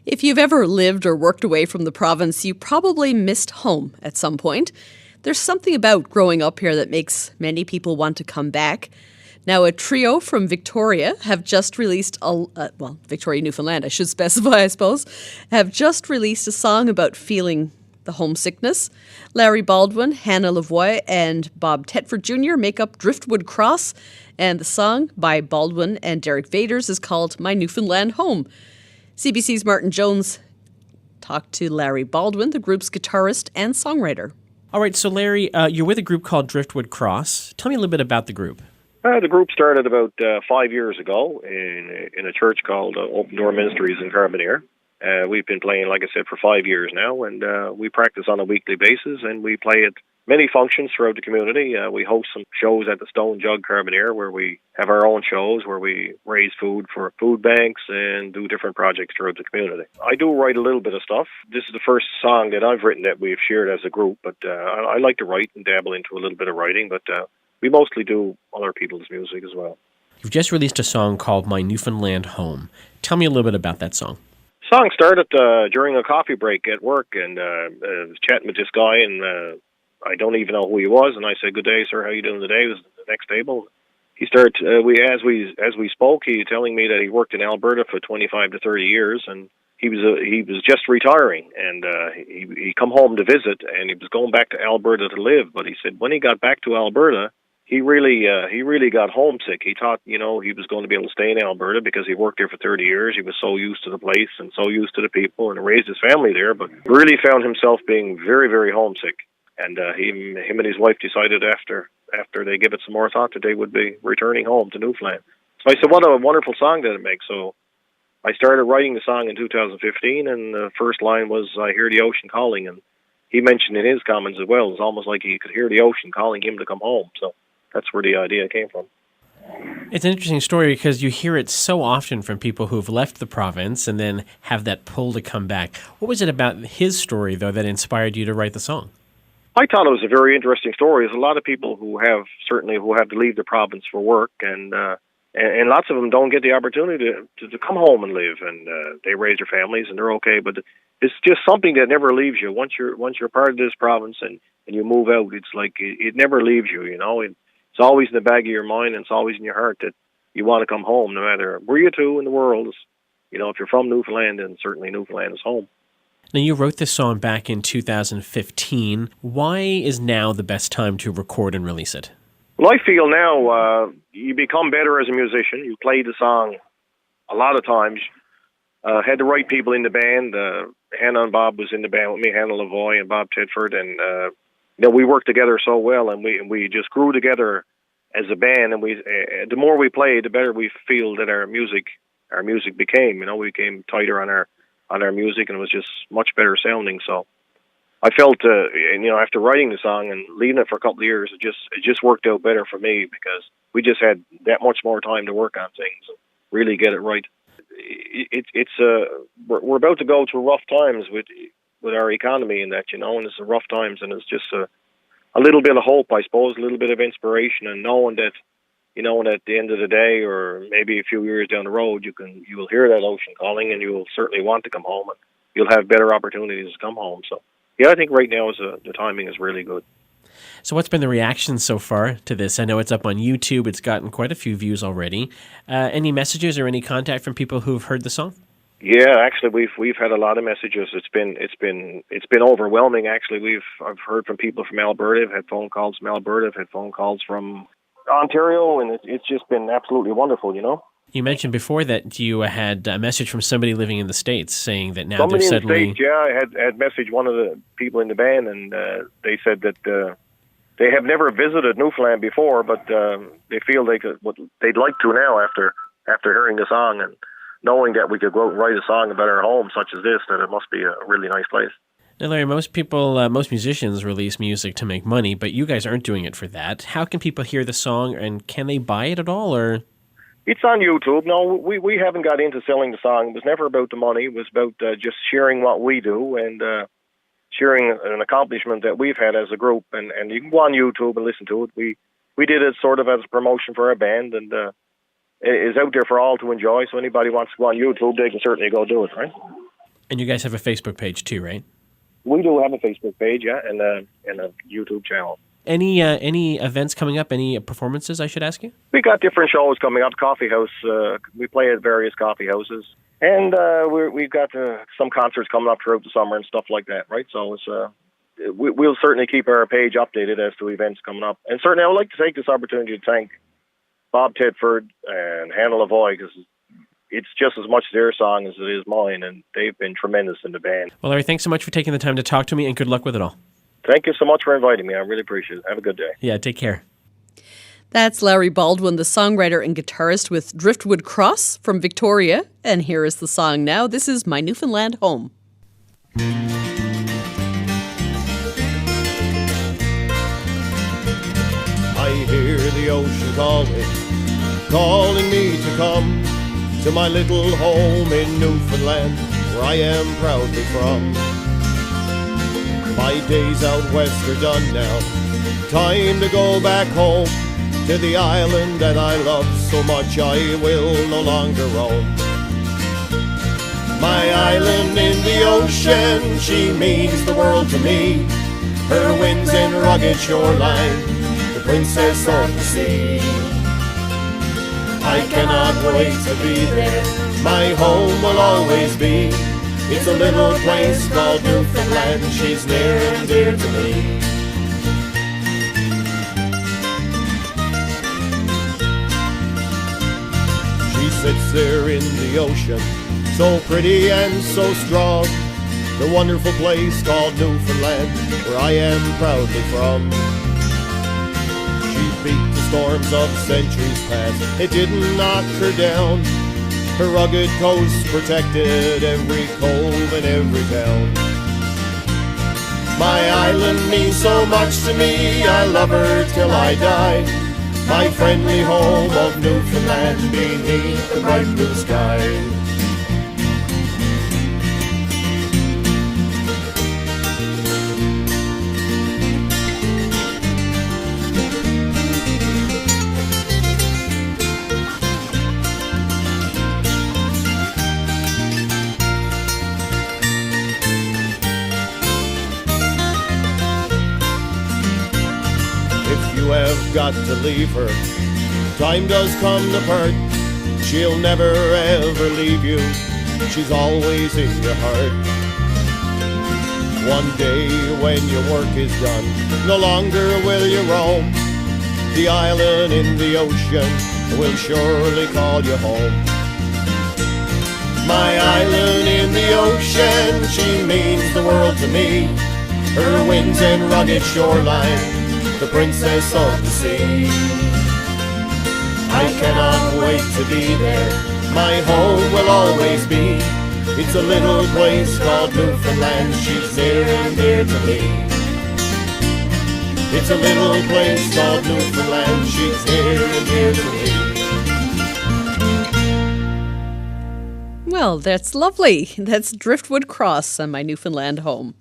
If you've ever lived or worked away from the province, you probably missed home at some point. There's something about growing up here that makes many people want to come back. Now, a trio from Victoria have just released Victoria, Newfoundland, I should specify, I suppose, have just released a song about feeling the homesickness. Larry Baldwin, Hannah Lavoie, and Bob Tedford Jr. make up Driftwood Cross, and the song by Baldwin and Derek Vaders is called My Newfoundland Home. CBC's Martin Jones talked to Larry Baldwin, the group's guitarist and songwriter. All right, so Larry, you're with a group called Driftwood Cross. Tell me a little bit about the group. The group started about 5 years ago in a church called Open Door Ministries in Carbonear. We've been playing, like I said, for 5 years now, and we practice on a weekly basis, and we play at many functions throughout the community. We host some shows at the Stone Jug Carbonear where we have our own shows where we raise food for food banks and do different projects throughout the community. I do write a little bit of stuff. This is the first song that I've written that we've shared as a group, but I like to write and dabble into a little bit of writing, but we mostly do other people's music as well. You've just released a song called My Newfoundland Home. Tell me a little bit about that song. The song started during a coffee break at work, and I was chatting with this guy, and I don't even know who he was, and I said, "Good day, sir. How you doing today?" He was at the next table. He started. As we spoke, he was telling me that he worked in Alberta for 25 to 30 years, and he was just retiring, and he come home to visit, and he was going back to Alberta to live. But he said when he got back to Alberta, he really got homesick. He thought, he was going to be able to stay in Alberta because he worked there for 30 years. He was so used to the place and so used to the people, and raised his family there, but really found himself being very, very homesick. And him and his wife decided after they give it some more thought that they would be returning home to Newfoundland. So I said, what a wonderful song that it makes. So I started writing the song in 2015, and the first line was, I hear the ocean calling. And he mentioned in his comments as well, it's almost like he could hear the ocean calling him to come home. So that's where the idea came from. It's an interesting story because you hear it so often from people who've left the province and then have that pull to come back. What was it about his story, though, that inspired you to write the song? I thought it was a very interesting story. There's a lot of people who have to leave the province for work, and lots of them don't get the opportunity to come home and live, and they raise their families and they're okay. But it's just something that never leaves you. Once you're part of this province and you move out, it's like it never leaves you. It's always in the back of your mind, and it's always in your heart that you want to come home, no matter where you're to in the world. If you're from Newfoundland, then certainly Newfoundland is home. Now, you wrote this song back in 2015. Why is now the best time to record and release it? Well, I feel now you become better as a musician. You play the song a lot of times. Had the right people in the band. Hannah and Bob was in the band with me, Hannah Lavoie and Bob Tedford, and we worked together so well, and we just grew together as a band. And the more we played, the better we feel that our music became. We became tighter on our music, and it was just much better sounding. So I felt, after writing the song and leaving it for a couple of years, it just worked out better for me because we just had that much more time to work on things and really get it right. We're about to go through rough times with our economy and that, and it's rough times, and it's just a little bit of hope, I suppose, a little bit of inspiration, and knowing that, at the end of the day, or maybe a few years down the road, you will hear that ocean calling, and you will certainly want to come home, and you'll have better opportunities to come home. So, yeah, I think right now the timing is really good. So what's been the reaction so far to this? I know it's up on YouTube. It's gotten quite a few views already. Any messages or any contact from people who've heard the song? Yeah, actually, we've had a lot of messages. It's been overwhelming. Actually, I've heard from people from Alberta. I've had phone calls from Alberta. I've had phone calls from Ontario, and it's just been absolutely wonderful. You mentioned before that you had a message from somebody living in the States saying that now somebody they're suddenly... in the States, yeah, I had messaged one of the people in the band, and they said that they have never visited Newfoundland before, but they feel they'd like to now after hearing the song and knowing that we could go out and write a song about our home such as this, that it must be a really nice place. Now, Larry, most musicians release music to make money, but you guys aren't doing it for that. How can people hear the song, and can they buy it at all, or...? It's on YouTube. No, we haven't got into selling the song. It was never about the money. It was about just sharing what we do and sharing an accomplishment that we've had as a group. And you can go on YouTube and listen to it. We did it sort of as a promotion for our band, and it is out there for all to enjoy. So anybody wants to go on YouTube, they can certainly go do it, right? And you guys have a Facebook page too, right? We do have a Facebook page, yeah, and a YouTube channel. Any events coming up? Any performances, I should ask you? We got different shows coming up. Coffee house. We play at various coffee houses, and we've got some concerts coming up throughout the summer and stuff like that. Right, so it's we'll certainly keep our page updated as to events coming up. And certainly, I would like to take this opportunity to thank Bob Tedford and Hannah Lavoie, because it's just as much their song as it is mine, and they've been tremendous in the band. Well, Larry, thanks so much for taking the time to talk to me, and good luck with it all. Thank you so much for inviting me. I really appreciate it. Have a good day. Yeah, take care. That's Larry Baldwin, the songwriter and guitarist with Driftwood Cross from Victoria. And here is the song now. This is My Newfoundland Home. I hear the ocean calling me to come to my little home in Newfoundland, where I am proudly from. My days out west are done now, time to go back home to the island that I love so much I will no longer roam. My island in the ocean, she means the world to me. Her winds and rugged shoreline, the princess of the sea. I cannot wait to be there, my home will always be. It's a little place called Newfoundland, she's near and dear to me. She sits there in the ocean, so pretty and so strong, the wonderful place called Newfoundland, where I am proudly from. She beat the storms of centuries past, it didn't knock her down. Her rugged coast protected every cove and every town. My island means so much to me, I love her till I die. My friendly home of Newfoundland beneath the bright blue sky. You have got to leave her, time does come to part. She'll never ever leave you, she's always in your heart. One day when your work is done, no longer will you roam. The island in the ocean will surely call you home. My island in the ocean, she means the world to me. Her winds and rugged shoreline, the princess of the sea. I cannot wait to be there, my home will always be. It's a little place called Newfoundland, she's near and dear to me. It's a little place called Newfoundland, she's near and dear to me. Well, that's lovely. That's Driftwood Cross on My Newfoundland Home.